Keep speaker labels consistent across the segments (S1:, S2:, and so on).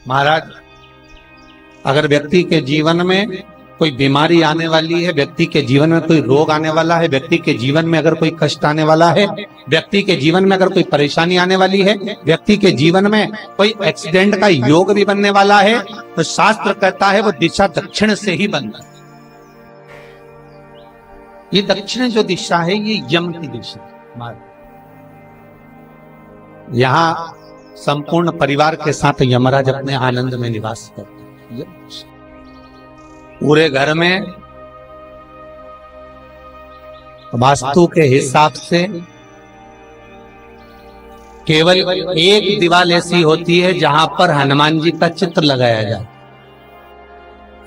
S1: महाराज, अगर व्यक्ति के जीवन में कोई बीमारी आने वाली है, व्यक्ति के जीवन में कोई रोग आने वाला है, व्यक्ति के जीवन में अगर कोई कष्ट आने वाला है, व्यक्ति के जीवन में अगर कोई परेशानी आने वाली है, व्यक्ति के जीवन में कोई एक्सीडेंट का योग भी बनने वाला है, तो शास्त्र कहता है वो दिशा दक्षिण से ही बनता है। ये दक्षिण जो दिशा है ये यम की दिशा है। यहां संपूर्ण परिवार के साथ यमराज अपने आनंद में निवास करते हैं। पूरे घर में वास्तु के हिसाब से केवल एक दीवार ऐसी होती है जहां पर हनुमान जी का चित्र लगाया जाए।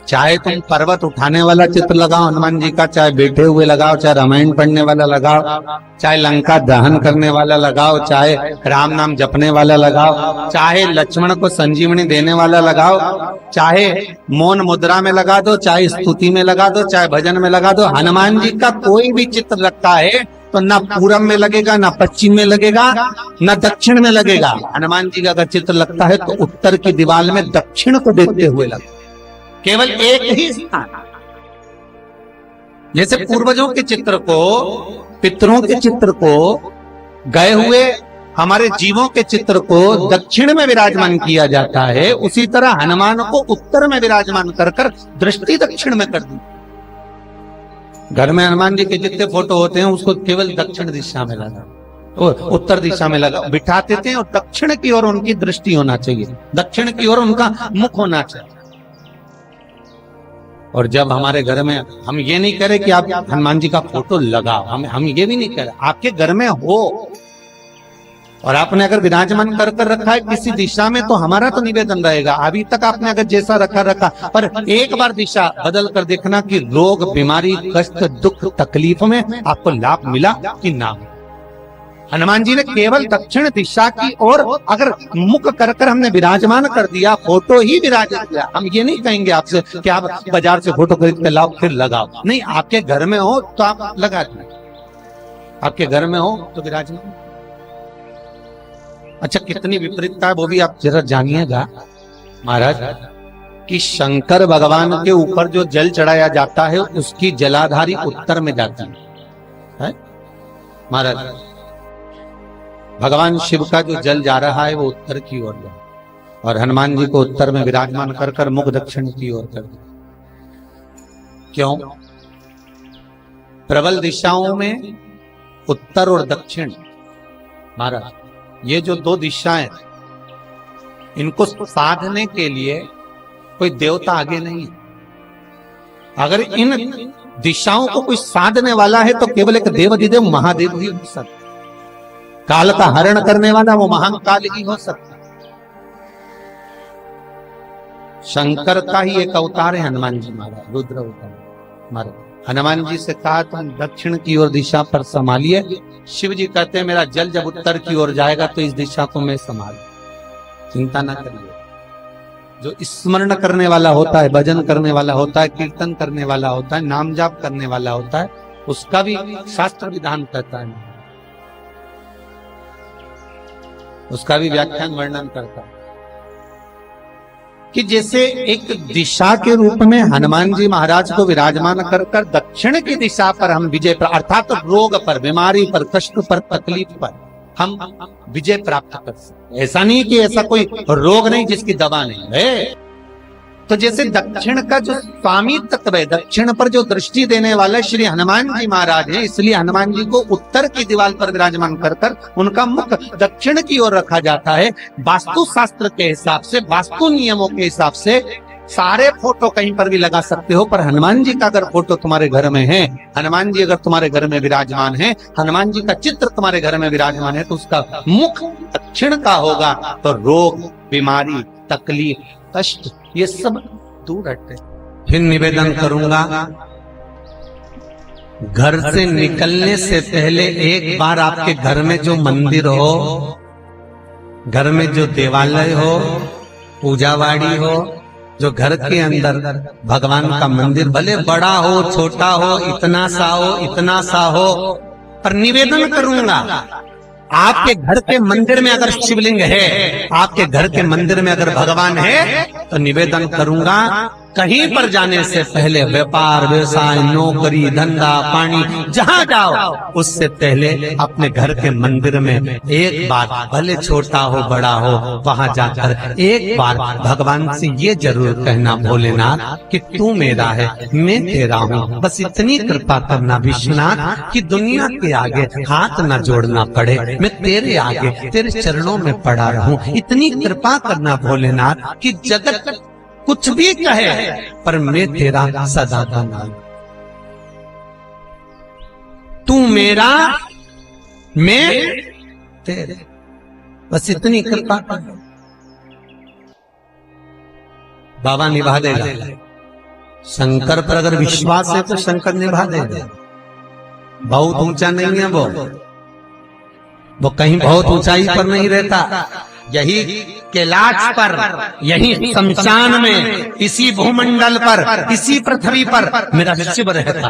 S1: चाहे तुम पर्वत उठाने वाला चित्र लगाओ हनुमान जी का, चाहे बैठे हुए लगाओ, चाहे रामायण पढ़ने वाला लगाओ, चाहे लंका दहन करने वाला लगाओ, चाहे राम नाम जपने वाला लगाओ, चाहे लक्ष्मण को संजीवनी देने वाला लगाओ, चाहे मौन मुद्रा में लगा दो, चाहे स्तुति में लगा दो, चाहे भजन में लगा दो। हनुमान जी का कोई भी चित्र लगता है तो ना पूरब में लगेगा, ना पश्चिम में लगेगा, ना दक्षिण में लगेगा। हनुमान जी का अगर चित्र लगता है तो उत्तर की दीवार में दक्षिण को देखते हुए लगता है। केवल एक ही स्थान। जैसे पूर्वजों के चित्र को, पितरों के चित्र को, गए हुए हमारे जीवों के चित्र को दक्षिण में विराजमान किया जाता है, उसी तरह हनुमान को उत्तर में विराजमान कर कर दृष्टि दक्षिण में कर दी। घर में हनुमान जी के जितने फोटो होते हैं उसको केवल दक्षिण दिशा में लगा, उत्तर दिशा में लगा बिठाते थे, और दक्षिण की ओर उनकी दृष्टि होना चाहिए, दक्षिण की ओर उनका मुख होना चाहिए। और जब हमारे घर में, हम ये नहीं कह रहे कि आप हनुमान जी का फोटो लगाओ, हम ये भी नहीं कह रहे, आपके घर में हो और आपने अगर विराजमान कर कर रखा है किसी दिशा में, तो हमारा तो निवेदन रहेगा, अभी तक आपने अगर जैसा रखा, पर एक बार दिशा बदल कर देखना कि रोग, बीमारी, कष्ट, दुख, तकलीफ में आपको लाभ मिला कि ना। हनुमान जी ने केवल दक्षिण दिशा की ओर अगर मुख कर कर हमने विराजमान कर दिया, फोटो ही विराजित किया। हम ये नहीं कहेंगे आपसे कि आप बाजार से फोटो खरीद के लाओ फिर लगाओ, नहीं, आपके घर में हो तो आप लगा दीजिए, आपके घर में हो तो विराजमान। अच्छा, कितनी विपरीतता है वो भी आप जरा जानिएगा महाराज, कि शंकर भगवान के ऊपर जो जल चढ़ाया जाता है उसकी जलाधारी उत्तर में जाती है महाराज। भगवान शिव का जो जल जा रहा है वो उत्तर की ओर है, और हनुमान जी को उत्तर में विराजमान कर कर मुख दक्षिण की ओर कर दिया। क्यों? प्रबल दिशाओं में उत्तर और दक्षिण महाराज, ये जो दो दिशाएं, इनको साधने के लिए कोई देवता आगे नहीं है। अगर इन दिशाओं को कोई साधने वाला है तो केवल एक देवाधिदेव महादेव ही हो सकता। काल का हरण करने वाला वो महान काल ही हो सकता। शंकर का ही एक अवतार है हनुमान जी महाराज, रुद्र अवतार महाराज। हनुमान जी से कहा तुम दक्षिण की ओर दिशा पर संभालिए, शिव जी कहते हैं मेरा जल जब उत्तर की ओर जाएगा तो इस दिशा को मैं संभाल, चिंता ना करिए। जो स्मरण करने वाला होता है, भजन करने वाला होता है, कीर्तन करने वाला होता है, नाम जाप करने वाला होता है, उसका भी शास्त्र विधान कहता है, उसका भी व्याख्यान वर्णन करता है कि जैसे एक दिशा के रूप में हनुमान जी महाराज को विराजमान कर कर दक्षिण की दिशा पर हम विजय, अर्थात तो रोग पर, बीमारी पर, कष्ट पर, तकलीफ पर हम विजय प्राप्त कर सकते। ऐसा नहीं कि ऐसा कोई रोग नहीं जिसकी दवा नहीं है। तो जैसे दक्षिण का जो स्वामी तत्व है, दक्षिण पर जो दृष्टि देने वाले श्री हनुमान जी महाराज हैं, इसलिए हनुमान जी को उत्तर की दीवार पर विराजमान कर कर उनका मुख दक्षिण की ओर रखा जाता है। वास्तु शास्त्र के हिसाब से, वास्तु नियमों के हिसाब से सारे फोटो कहीं पर भी लगा सकते हो, पर हनुमान जी का अगर फोटो तुम्हारे घर में है, हनुमान जी अगर तुम्हारे घर में विराजमान है, हनुमान जी का चित्र तुम्हारे घर में विराजमान है, तो उसका मुख दक्षिण का होगा, तो रोग, बीमारी, तकलीफ, कष्ट ये सब दूर हटते। फिर निवेदन करूंगा, घर से निकलने से पहले एक बार आपके घर में जो मंदिर हो, घर में जो देवालय हो, पूजावाड़ी हो, जो घर के अंदर भगवान का मंदिर भले बड़ा हो, छोटा हो, इतना सा हो, इतना सा हो, पर निवेदन करूंगा आपके घर के मंदिर में अगर शिवलिंग है, आपके घर के मंदिर में अगर भगवान है, तो निवेदन करूंगा कहीं पर जाने से पहले व्यापार, व्यवसाय, नौकरी, धंधा पानी जहां जाओ, उससे पहले अपने घर के मंदिर में एक बार, भले छोटा हो बड़ा हो, वहां जाकर एक बार भगवान से ये जरूर कहना, भोलेनाथ कि तू मेरा है, मैं तेरा हूँ। बस इतनी कृपा करना विश्वनाथ कि दुनिया के आगे हाथ न जोड़ना पड़े, मैं तेरे आगे तेरे चरणों में पड़ा रहूं। इतनी कृपा करना भोलेनाथ कि जगत कुछ भी कहे पर मैं तेरा सदा का नाम, तू मेरा मैं तेरे, बस इतनी कृपा कर। बाबा निभा देगा। शंकर पर अगर विश्वास है तो शंकर निभा देगा। बहुत ऊंचा नहीं है वो कहीं बहुत ऊंचाई पर नहीं रहता। यही कैलाश पर, यही शमशान में, इसी भूमंडल पर, इसी पृथ्वी पर मेरा शिव रहता।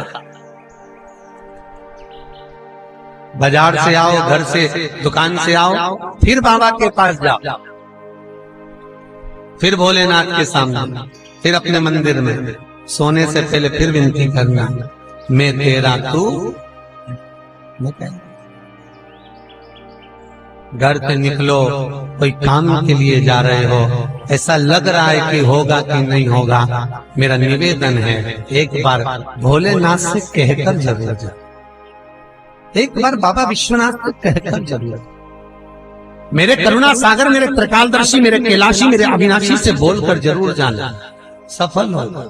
S1: बाजार से आओ, घर से, दुकान से आओ, फिर बाबा के पास जाओ, फिर भोलेनाथ के सामने, फिर अपने मंदिर में सोने से पहले फिर विनती करना, मैं तेरा तू। घर से निकलो, कोई काम के लिए जा रहे हो, ऐसा लग रहा है कि होगा कि नहीं होगा, मेरा निवेदन है एक बार भोलेनाथ से कहकर जरूर जाओ, एक बार बाबा विश्वनाथ से कहकर जरूर, मेरे करुणा सागर, मेरे त्रिकालदर्शी, मेरे कैलाशी, मेरे अविनाशी से बोलकर जरूर जाना, सफल होगा।